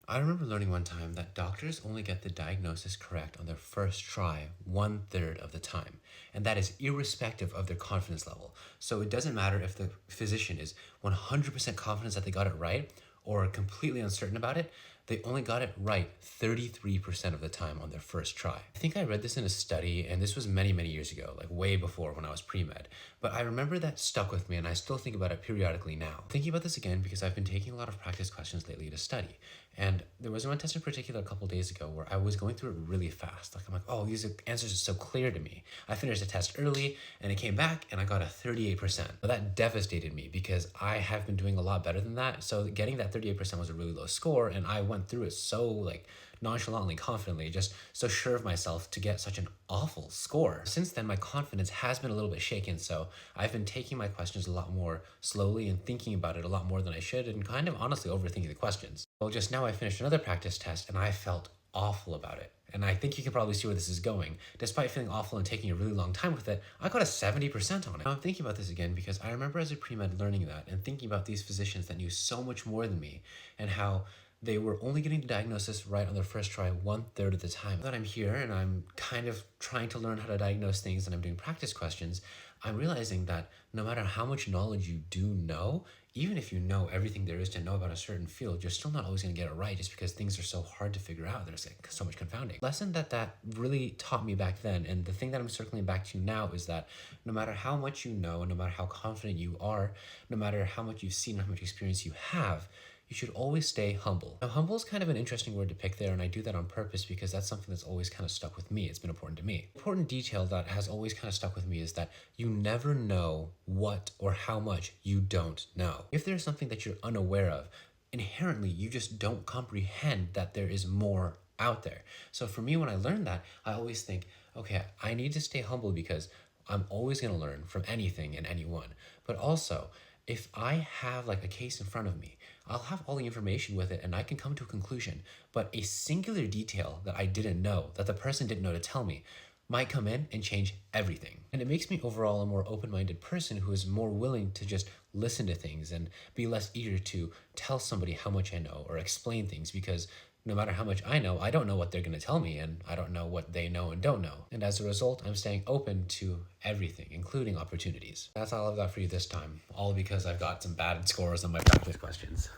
I remember learning one time that doctors only get the diagnosis correct on their first try 1/3 of the time, and that is irrespective of their confidence level. So it doesn't matter if the physician is 100% confident that they got it right or completely uncertain about it, they only got it right 33% of the time on their first try. I think I read this in a study, and this was many, many years ago, like way before when I was pre-med. But I remember that stuck with me, and I still think about it periodically now. Thinking about this again because I've been taking a lot of practice questions lately to study. And there was one test in particular a couple days ago where I was going through it really fast. Like I'm like, oh, these answers are so clear to me. I finished the test early and it came back and I got a 38%. But that devastated me because I have been doing a lot better than that. So getting that 38% was a really low score, and I went through it so like nonchalantly, confidently, just so sure of myself to get such an awful score. Since then, my confidence has been a little bit shaken, so I've been taking my questions a lot more slowly and thinking about it a lot more than I should, and kind of honestly overthinking the questions. Well, just now I finished another practice test and I felt awful about it. And I think you can probably see where this is going. Despite feeling awful and taking a really long time with it, I got a 70% on it. Now I'm thinking about this again because I remember as a pre-med learning that and thinking about these physicians that knew so much more than me and how they were only getting the diagnosis right on their first try 1/3 of the time. Now that I'm here and I'm kind of trying to learn how to diagnose things and I'm doing practice questions, I'm realizing that no matter how much knowledge you do know, even if you know everything there is to know about a certain field, you're still not always going to get it right just because things are so hard to figure out. There's like so much confounding. Lesson that really taught me back then, and the thing that I'm circling back to now, is that no matter how much you know, no matter how confident you are, no matter how much you've seen, how much experience you have, you should always stay humble. Now, humble is kind of an interesting word to pick there, and I do that on purpose because that's something that's always kind of stuck with me. It's been important to me. Important detail that has always kind of stuck with me is that you never know what or how much you don't know. If there's something that you're unaware of, inherently you just don't comprehend that there is more out there. So for me, when I learned that, I always think, okay, I need to stay humble because I'm always going to learn from anything and anyone. But also, if I have like a case in front of me, I'll have all the information with it and I can come to a conclusion. But a singular detail that I didn't know, that the person didn't know to tell me, might come in and change everything. And it makes me overall a more open-minded person who is more willing to just listen to things and be less eager to tell somebody how much I know or explain things, because no matter how much I know, I don't know what they're going to tell me, and I don't know what they know and don't know. And as a result, I'm staying open to everything, including opportunities. That's all I've got for you this time, all because I've got some bad scores on my practice questions.